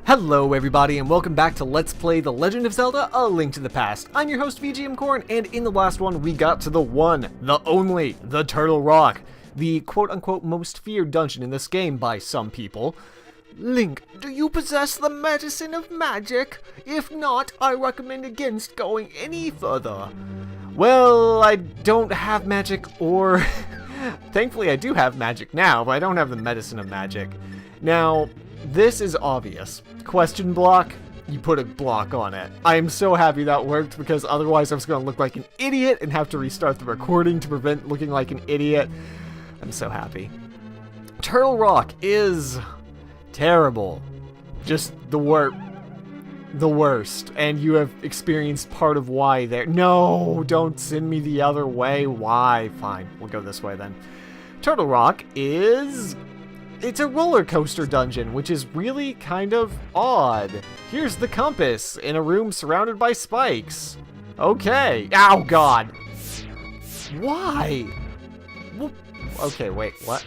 Hello everybody and welcome back to Let's Play The Legend of Zelda, A Link to the Past. I'm your host VGMKoren, and in the last one we got to the one, the only, the Turtle Rock. The quote-unquote most feared dungeon in this game by some people. Link, do you possess the medicine of magic? If not, I recommend against going any further. Well, I don't have magic or... Thankfully I do have magic now, but I don't have the medicine of magic. Now, this is obvious. Question block, you put a block on it. I am so happy that worked because otherwise I was going to look like an idiot and have to restart the recording to prevent looking like an idiot. I'm so happy. Turtle Rock is terrible. Just the worst. And you have experienced part of why there. No, don't send me the other way. Why? Fine, we'll go this way then. Turtle Rock is... It's a roller coaster dungeon, which is really kind of odd. Here's the compass in a room surrounded by spikes. Okay. Ow, God. Why? Well, okay, wait, what?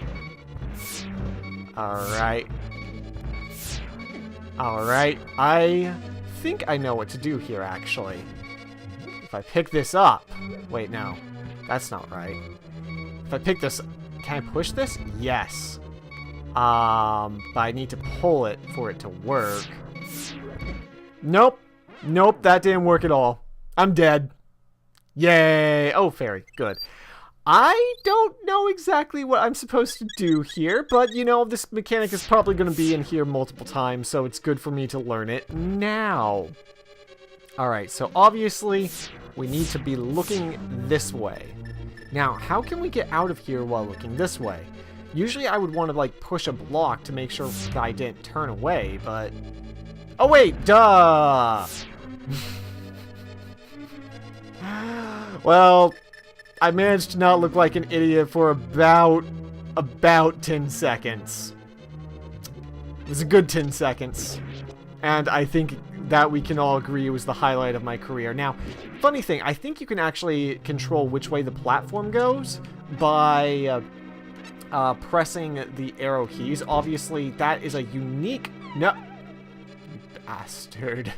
Alright. Alright. I think I know what to do here, actually. If I pick this up... Wait, no. That's not right. If I pick this... Can I push this? Yes. But I need to pull it for it to work. Nope. Nope, that didn't work at all. I'm dead. Yay. Oh, fairy. Good. I don't know exactly what I'm supposed to do here, but, you know, this mechanic is probably going to be in here multiple times, so it's good for me to learn it now. Alright, so obviously, we need to be looking this way. Now, how can we get out of here while looking this way? Usually I would want to, like, push a block to make sure the guy didn't turn away, but... Oh, wait! Duh! Well, I managed to not look like an idiot for about 10 seconds. It was a good 10 seconds. And I think that we can all agree was the highlight of my career. Now, funny thing, I think you can actually control which way the platform goes by... pressing the arrow keys. Obviously, that is a unique... No! You bastard.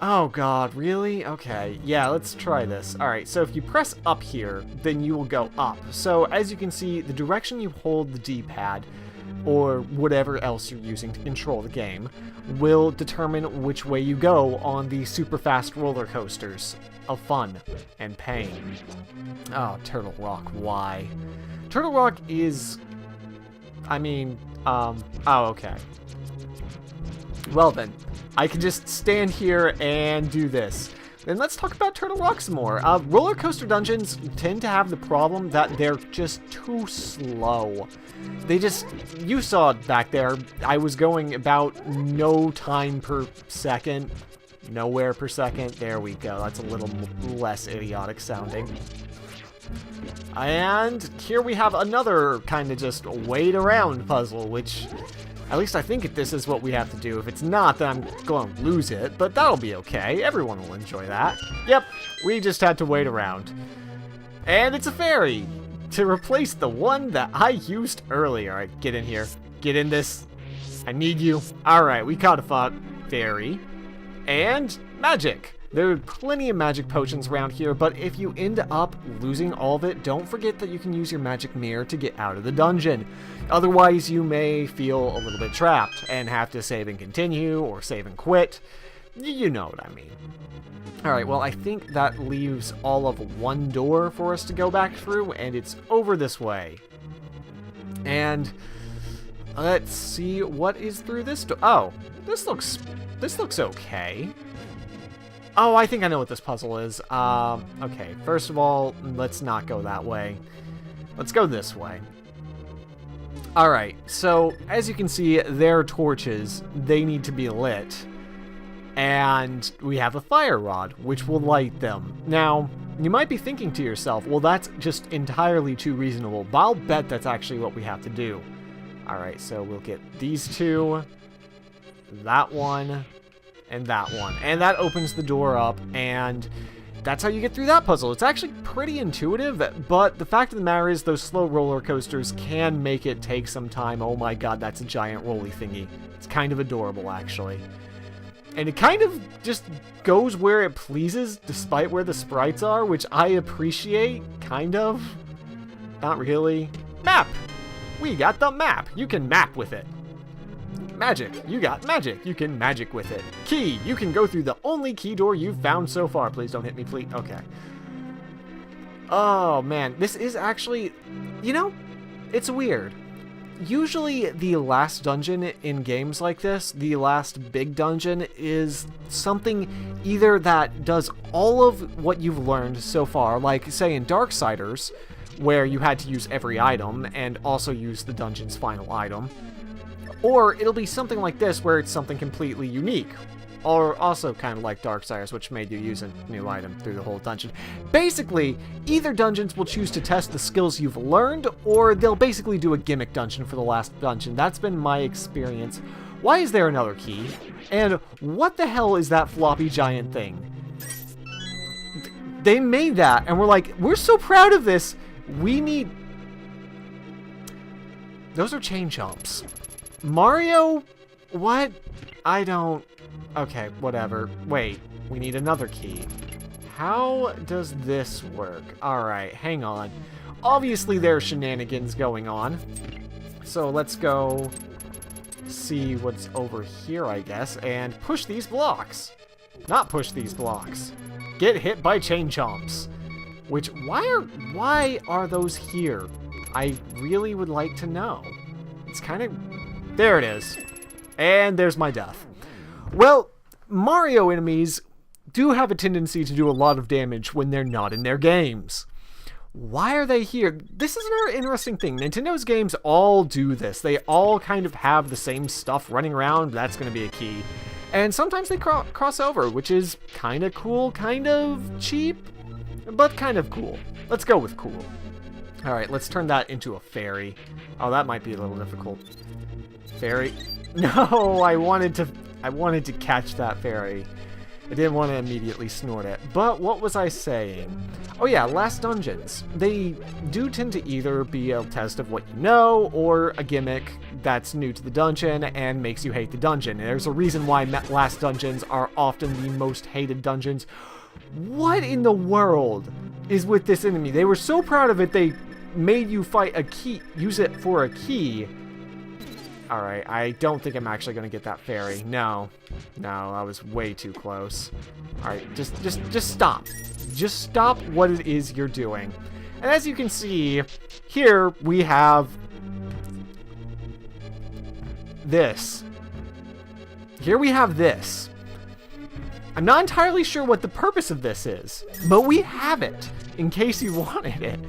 Oh god, really? Okay, yeah, let's try this. Alright, so if you press up here, then you will go up. So, as you can see, the direction you hold the D-pad, or whatever else you're using to control the game, will determine which way you go on the super fast roller coasters of fun and pain. Oh, Turtle Rock, why? Turtle Rock is... I mean, oh, okay. Well then, I can just stand here and do this. Then let's talk about Turtle Rock some more. Roller coaster dungeons tend to have the problem that they're just too slow. They just... You saw it back there. I was going about no time per second. Nowhere per second. There we go. That's a little less idiotic sounding. And here we have another kind of just wait around puzzle, which at least I think this is what we have to do. If it's not, then I'm going to lose it, but that'll be okay. Everyone will enjoy that. Yep, we just had to wait around. And it's a fairy to replace the one that I used earlier. All right, get in here. Get in this. I need you. All right, we caught a fairy. And magic. There are plenty of magic potions around here, but if you end up losing all of it, don't forget that you can use your magic mirror to get out of the dungeon. Otherwise, you may feel a little bit trapped and have to save and continue or save and quit. You know what I mean. Alright, well, I think that leaves all of one door for us to go back through, and it's over this way. And let's see what is through this door. Oh, this looks okay. Oh, I think I know what this puzzle is. Okay, first of all, let's not go that way. Let's go this way. Alright, so, as you can see, their torches, they need to be lit. And we have a fire rod, which will light them. Now, you might be thinking to yourself, well, that's just entirely too reasonable, but I'll bet that's actually what we have to do. Alright, so we'll get these two, that one, and that one. And that opens the door up, and that's how you get through that puzzle. It's actually pretty intuitive, but the fact of the matter is those slow roller coasters can make it take some time. Oh my god, that's a giant rolly thingy. It's kind of adorable, actually. And it kind of just goes where it pleases, despite where the sprites are, which I appreciate, kind of. Not really. Map! We got the map! You can map with it. Magic! You got magic! You can magic with it. Key! You can go through the only key door you've found so far. Please don't hit me, please. Okay. Oh, man. This is actually... You know, it's weird. Usually the last dungeon in games like this, the last big dungeon, is something either that does all of what you've learned so far, like, say, in Darksiders, where you had to use every item and also use the dungeon's final item. Or it'll be something like this, where it's something completely unique. Or also kind of like Darksiders, which made you use a new item through the whole dungeon. Basically, either dungeons will choose to test the skills you've learned, or they'll basically do a gimmick dungeon for the last dungeon. That's been my experience. Why is there another key? And what the hell is that floppy giant thing? They made that, and we're like, we're so proud of this. We need... Those are chain jumps. Mario? What? I don't... Okay, whatever. Wait, we need another key. How does this work? Alright, hang on. Obviously there are shenanigans going on. So let's go see what's over here, I guess, and push these blocks. Not push these blocks. Get hit by chain chomps. Which, why are those here? I really would like to know. It's kind of... There it is. And there's my death. Well, Mario enemies do have a tendency to do a lot of damage when they're not in their games. Why are they here? This is another interesting thing. Nintendo's games all do this. They all kind of have the same stuff running around. That's going to be a key. And sometimes they cross over, which is kind of cool, kind of cheap, but kind of cool. Let's go with cool. All right, let's turn that into a fairy. Oh, that might be a little difficult. Fairy. No, I wanted to catch that fairy. I didn't want to immediately snort it. But what was I saying? Oh yeah, last dungeons. They do tend to either be a test of what you know, or a gimmick that's new to the dungeon and makes you hate the dungeon. And there's a reason why last dungeons are often the most hated dungeons. What in the world is with this enemy? They were so proud of it, they made you fight a key, use it for a key. Alright, I don't think I'm actually going to get that fairy. No, I was way too close. Alright, just stop. Just stop what it is you're doing. And as you can see, here we have this. Here we have this. I'm not entirely sure what the purpose of this is, but we have it, in case you wanted it.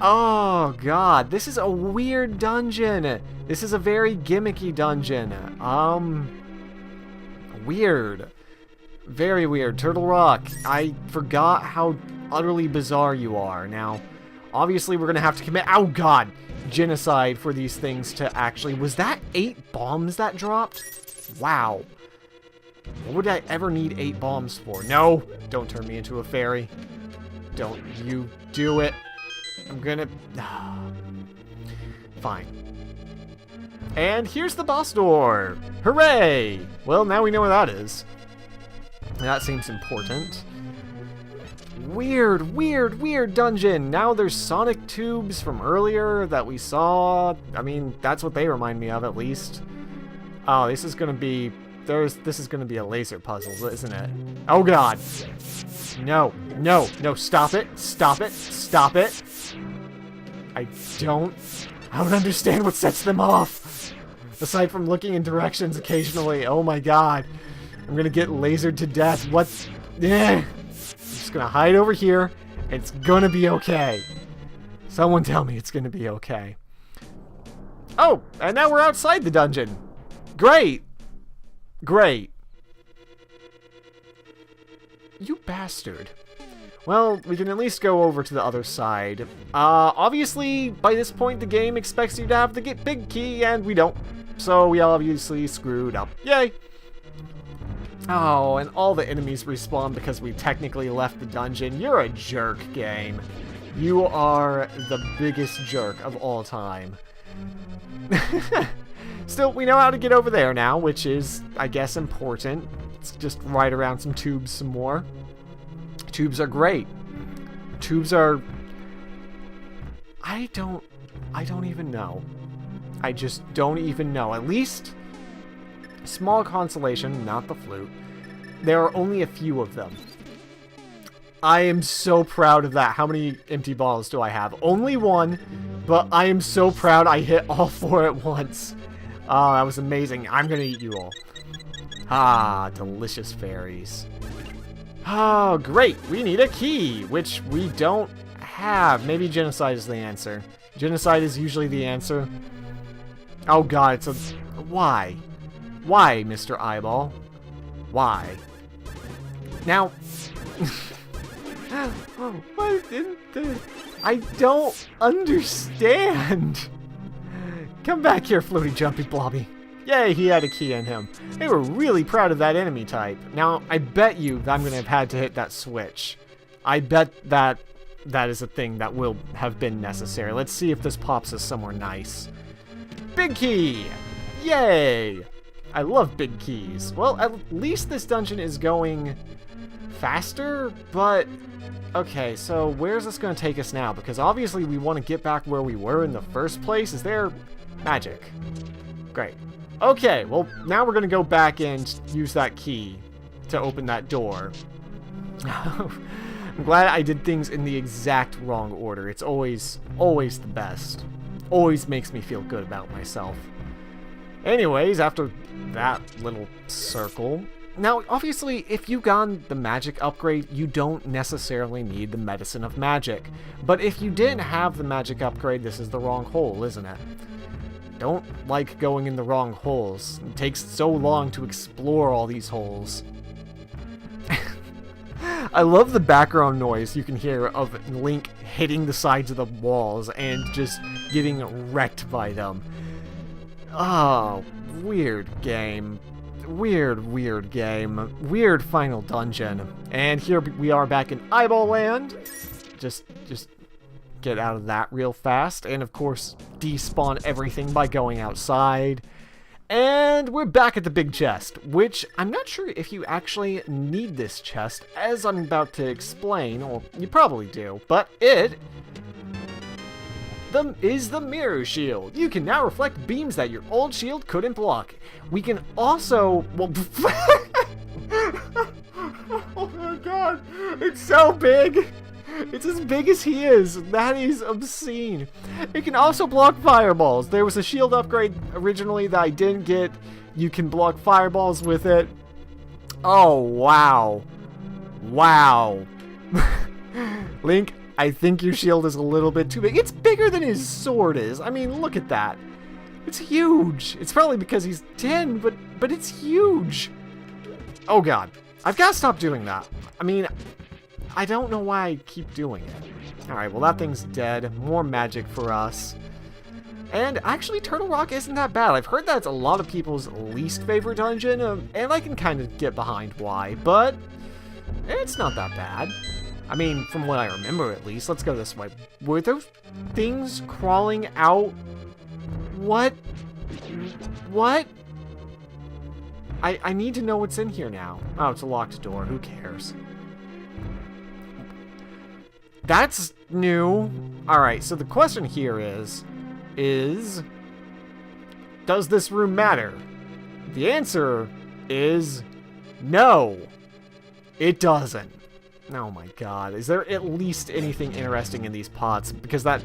Oh god, this is a weird dungeon. This is a very gimmicky dungeon. Weird. Very weird. Turtle Rock, I forgot how utterly bizarre you are. Now, obviously we're gonna have to commit, oh god, genocide for these things to actually, was that 8 bombs that dropped? Wow. What would I ever need 8 bombs for? No, don't turn me into a fairy. Don't you do it. I'm gonna... Fine. And here's the boss door! Hooray! Well, now we know where that is. That seems important. Weird dungeon! Now there's sonic tubes from earlier that we saw. I mean, that's what they remind me of, at least. Oh, this is gonna be... This is gonna be a laser puzzle, isn't it? Oh god! No, stop it! I don't understand what sets them off! Aside from looking in directions occasionally, oh my god. I'm gonna get lasered to death, what? I'm just gonna hide over here, it's gonna be okay. Someone tell me it's gonna be okay. Oh, and now we're outside the dungeon! Great! You bastard. Well, we can at least go over to the other side. Obviously, by this point, the game expects you to have the big key, and we don't. So we obviously screwed up. Yay! Oh, and all the enemies respawn because we technically left the dungeon. You're a jerk, game. You are the biggest jerk of all time. Still, we know how to get over there now, which is, I guess, important. Let's just ride around some tubes some more. Tubes are great. Tubes are... I don't even know. I just don't even know. At least, small consolation, not the flute. There are only a few of them. I am so proud of that. How many empty balls do I have? Only one, but I am so proud I hit all 4 at once. Oh, that was amazing. I'm gonna eat you all. Ah, delicious fairies. Oh, great. We need a key, which we don't have. Maybe genocide is the answer. Genocide is usually the answer. Oh god, it's a... Why? Why, Mr. Eyeball? Why? Now... Why didn't the... I don't understand. Come back here, floaty jumpy blobby. Yay, he had a key in him. They were really proud of that enemy type. Now, I bet you that I'm going to have had to hit that switch. I bet that that is a thing that will have been necessary. Let's see if this pops us somewhere nice. Big key! Yay! I love big keys. Well, at least this dungeon is going faster, but... Okay, so where's this going to take us now? Because obviously we want to get back where we were in the first place. Is there magic? Great. Okay, well, now we're going to go back and use that key to open that door. I'm glad I did things in the exact wrong order. It's always the best. Always makes me feel good about myself. Anyways, after that little circle... Now, obviously, if you've gotten the magic upgrade, you don't necessarily need the medicine of magic. But if you didn't have the magic upgrade, this is the wrong hole, isn't it? Don't like going in the wrong holes. It takes so long to explore all these holes. I love the background noise you can hear of Link hitting the sides of the walls and just getting wrecked by them. Oh, weird game. Weird game. Weird final dungeon. And here we are back in Eyeball Land. Just get out of that real fast. And of course, despawn everything by going outside. And we're back at the big chest, which I'm not sure if you actually need this chest, as I'm about to explain, or you probably do, but it is the mirror shield. You can now reflect beams that your old shield couldn't block. We can also... Well, oh my god, it's so big! It's as big as he is. That is obscene. It can also block fireballs. There was a shield upgrade originally that I didn't get. You can block fireballs with it. Oh, wow. Wow. Link, I think your shield is a little bit too big. It's bigger than his sword is. I mean, look at that. It's huge. It's probably because he's 10, but it's huge. Oh, God. I've got to stop doing that. I mean... I don't know why I keep doing it. Alright, well that thing's dead. More magic for us. And actually, Turtle Rock isn't that bad. I've heard that's a lot of people's least favorite dungeon, and I can kind of get behind why, but it's not that bad. I mean, from what I remember at least. Let's go this way. Were those things crawling out? What? What? I need to know what's in here now. Oh, it's a locked door. Who cares? That's new. Alright, so the question here is, does this room matter? The answer is no. It doesn't. Oh my god, is there at least anything interesting in these pots? Because that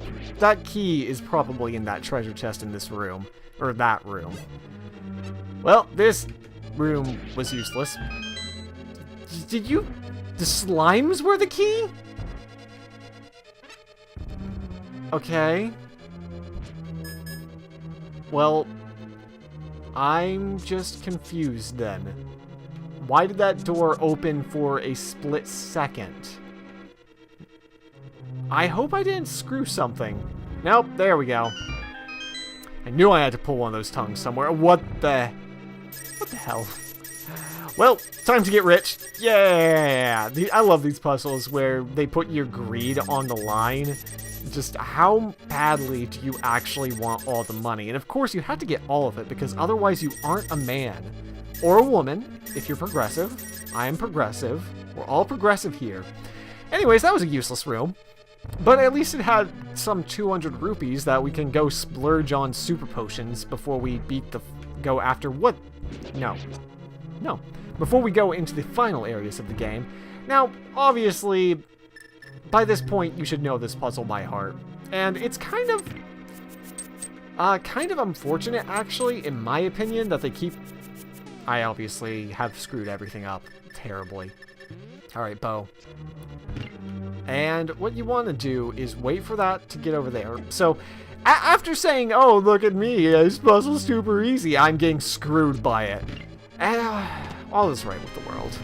key is probably in that treasure chest in this room, or that room. Well, this room was useless. The slimes were the key? Okay. Well, I'm just confused then. Why did that door open for a split second? I hope I didn't screw something. Nope, there we go. I knew I had to pull one of those tongues somewhere. What the hell? Well, time to get rich. Yeah! I love these puzzles where they put your greed on the line. Just how badly do you actually want all the money? And of course, you have to get all of it because otherwise you aren't a man. Or a woman, if you're progressive. I am progressive. We're all progressive here. Anyways, that was a useless room. But at least it had some 200 rupees that we can go splurge on super potions before we go after what? No. Before we go into the final areas of the game. Now, obviously, by this point, you should know this puzzle by heart. And it's kind of unfortunate, actually, in my opinion, that they keep... I obviously have screwed everything up terribly. Alright, bow. And what you want to do is wait for that to get over there. So, after saying, oh, look at me, this puzzle's super easy, I'm getting screwed by it. And all is right with the world.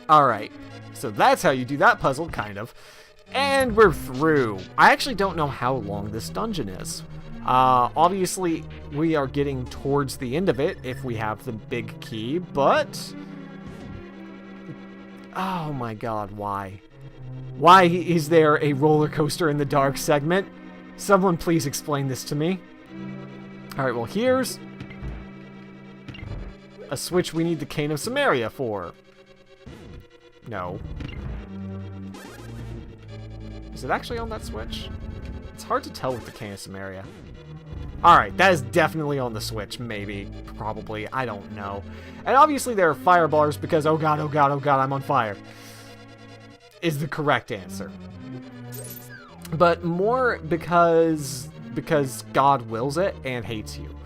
Alright, so that's how you do that puzzle, kind of. And we're through. I actually don't know how long this dungeon is. Obviously, we are getting towards the end of it if we have the big key, but... Oh my god, why? Why is there a roller coaster in the dark segment? Someone please explain this to me. Alright, well here's a switch we need the Cane of Samaria for. No. Is it actually on that switch? It's hard to tell with the Cane of Samaria. Alright, that is definitely on the switch, maybe, probably, I don't know. And obviously there are fire bars because, oh god, I'm on fire. Is the correct answer. But more because God wills it and hates you.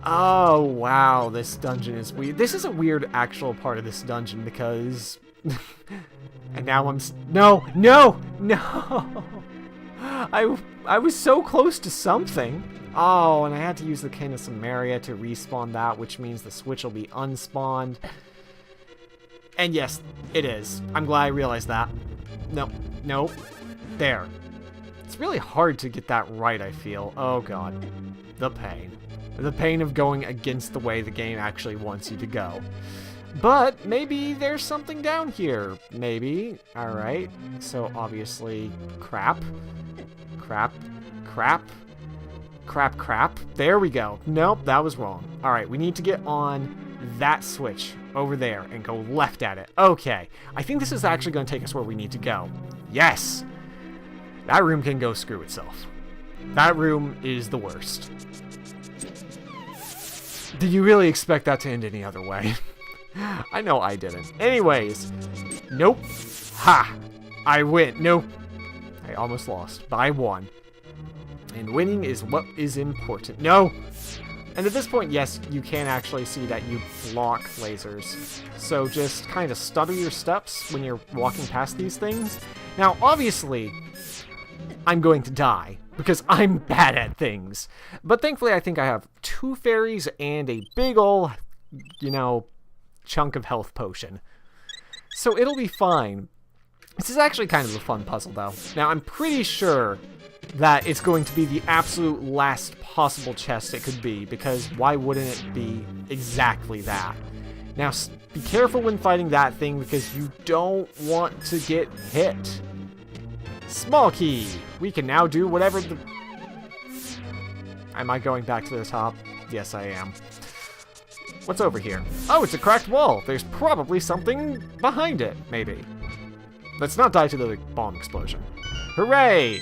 Oh, wow, this dungeon is weird. This is a weird actual part of this dungeon because... and now I'm... No! I was so close to something. Oh, and I had to use the Cane of Samaria to respawn that, which means the switch will be unspawned. And yes, it is. I'm glad I realized that. No. There. It's really hard to get that right, I feel. Oh god. The pain. The pain of going against the way the game actually wants you to go. But maybe there's something down here. Maybe. Alright. So obviously, crap. There we go. Nope, that was wrong. Alright, we need to get on that switch over there and go left at it. Okay. I think this is actually going to take us where we need to go. Yes! That room can go screw itself. That room is the worst. Did you really expect that to end any other way? I know I didn't. Anyways. Nope. Ha! I win. Nope. I almost lost, but I won. And winning is what is important. No! And at this point, yes, you can actually see that you block lasers. So just kind of stutter your steps when you're walking past these things. Now, obviously, I'm going to die because I'm bad at things. But thankfully, I think I have 2 fairies and a big ol', chunk of health potion. So it'll be fine. This is actually kind of a fun puzzle, though. Now, I'm pretty sure that it's going to be the absolute last possible chest it could be, because why wouldn't it be exactly that? Now, be careful when fighting that thing, because you don't want to get hit. Small key! We can now do whatever the... Am I going back to the top? Yes, I am. What's over here? Oh, it's a cracked wall! There's probably something behind it, maybe. Let's not die to the bomb explosion. Hooray!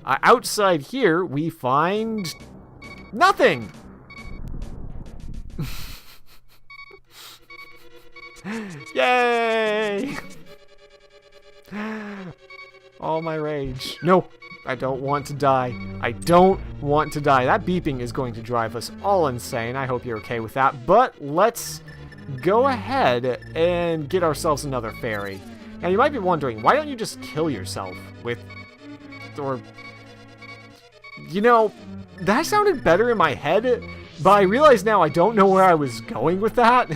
Outside here, we find... nothing! Yay! All my rage. No, I don't want to die. I don't want to die. That beeping is going to drive us all insane. I hope you're okay with that. But let's go ahead and get ourselves another fairy. Now, you might be wondering, why don't you just kill yourself with... or... that sounded better in my head, but I realize now I don't know where I was going with that.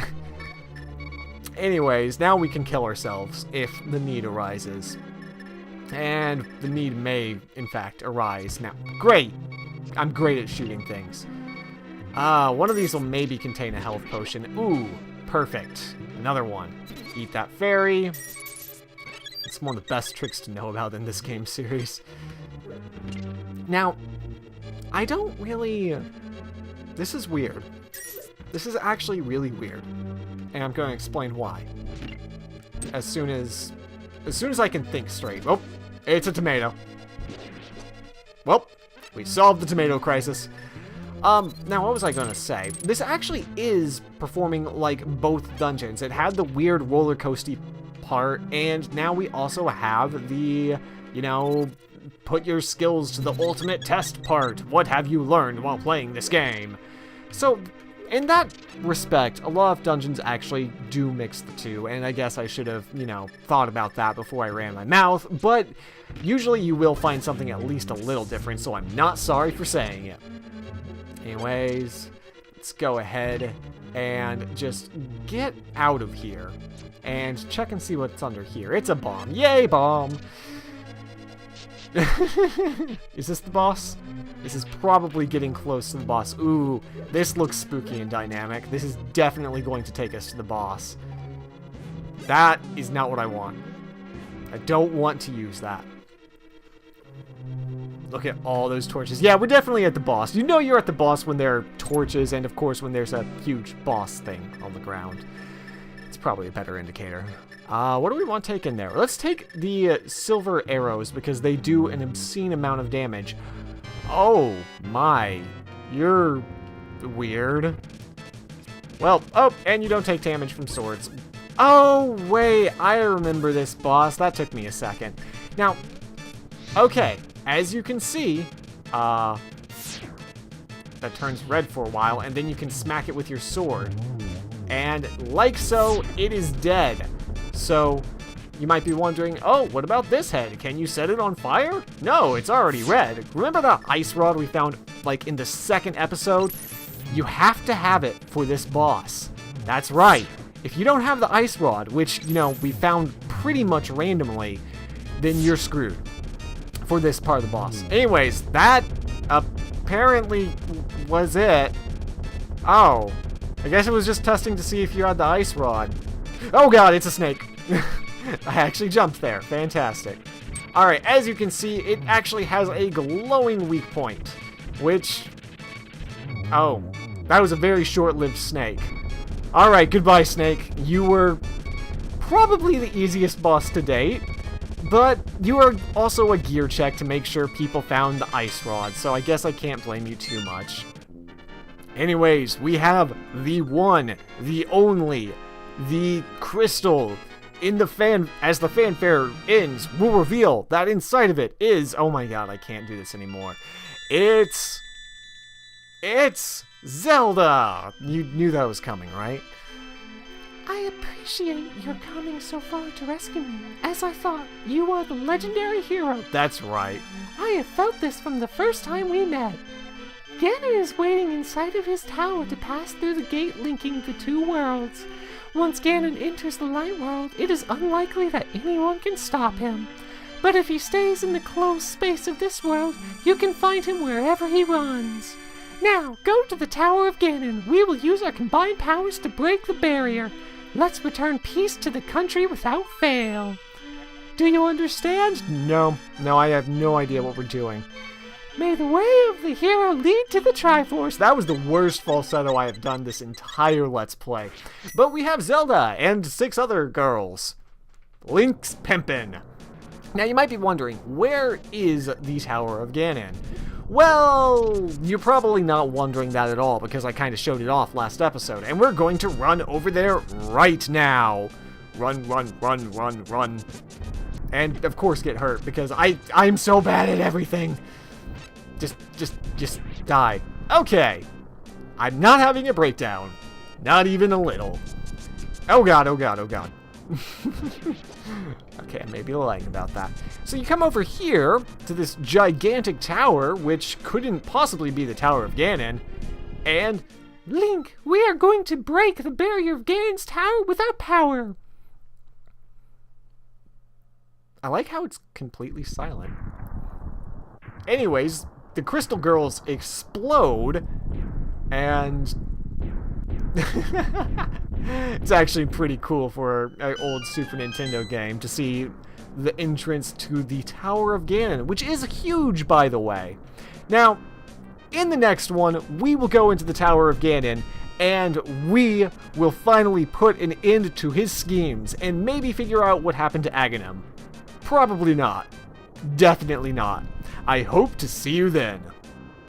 Anyways, now we can kill ourselves if the need arises. And the need may, in fact, arise. Now, great! I'm great at shooting things. One of these will maybe contain a health potion. Ooh, perfect. Another one. Eat that fairy. It's one of the best tricks to know about in this game series. Now, I don't really... This is weird. This is actually really weird. And I'm going to explain why. As soon as I can think straight. Oh, it's a tomato. Well, we solved the tomato crisis. Now what was I gonna say? This actually is performing like both dungeons. It had the weird roller coaster part, and now we also have the, you know, put your skills to the ultimate test part. What have you learned while playing this game? So, in that respect, a lot of dungeons actually do mix the two, and I guess I should have, you know, thought about that before I ran my mouth, but usually you will find something at least a little different, so I'm not sorry for saying it. Anyways, let's go ahead and just get out of here and check and see what's under here. It's a bomb. Yay, bomb! Is this the boss? This is probably getting close to the boss. Ooh, this looks spooky and dynamic. This is definitely going to take us to the boss. That is not what I want. I don't want to use that. Look at all those torches. Yeah, we're definitely at the boss. You know you're at the boss when there are torches, and of course when there's a huge boss thing on the ground. It's probably a better indicator. What do we want to take in there? Let's take the silver arrows, because they do an obscene amount of damage. Oh my, you're weird. Well, oh, and you don't take damage from swords. Oh, wait, I remember this boss. That took me a second. Now, okay. As you can see, that turns red for a while, and then you can smack it with your sword. And like so, it is dead. So, you might be wondering, oh, what about this head? Can you set it on fire? No, it's already red. Remember the ice rod we found, like, in the second episode? You have to have it for this boss. That's right. If you don't have the ice rod, which, you know, we found pretty much randomly, then you're screwed for this part of the boss. Anyways, that apparently was it. Oh, I guess it was just testing to see if you had the ice rod. Oh god, it's a snake. I actually jumped there. Fantastic. Alright, as you can see, it actually has a glowing weak point, which... Oh, that was a very short-lived snake. Alright, goodbye, snake. You were probably the easiest boss to date. But you are also a gear check to make sure people found the ice rod, so I guess I can't blame you too much. Anyways, we have the one, the only, the crystal. As the fanfare ends, we'll reveal that inside of it is, oh my god, I can't do this anymore. It's Zelda! You knew that was coming, right? I appreciate your coming so far to rescue me, as I thought you are the legendary hero. That's right. I have felt this from the first time we met. Ganon is waiting inside of his tower to pass through the gate linking the two worlds. Once Ganon enters the light world, it is unlikely that anyone can stop him. But if he stays in the closed space of this world, you can find him wherever he runs. Now, go to the Tower of Ganon. We will use our combined powers to break the barrier. Let's return peace to the country without fail. Do you understand? No, I have no idea what we're doing. May the way of the hero lead to the Triforce. That was the worst falsetto I have done this entire Let's Play. But we have Zelda and 6 other girls. Link's pimpin'. Now you might be wondering, where is the Tower of Ganon? Well, you're probably not wondering that at all, because I kind of showed it off last episode, and we're going to run over there right now. Run, run, run, run, run. And, of course, get hurt, because I'm so bad at everything. Just die. Okay. I'm not having a breakdown. Not even a little. Oh god, oh god, oh god. Okay, I may be lying about that. So you come over here to this gigantic tower, which couldn't possibly be the Tower of Ganon, and... Link, we are going to break the barrier of Ganon's tower with our power. I like how it's completely silent. Anyways, the Crystal Girls explode, And it's actually pretty cool for an old Super Nintendo game to see the entrance to the Tower of Ganon, which is huge, by the way. Now, in the next one, we will go into the Tower of Ganon, and we will finally put an end to his schemes, and maybe figure out what happened to Aghanim. Probably not. Definitely not. I hope to see you then.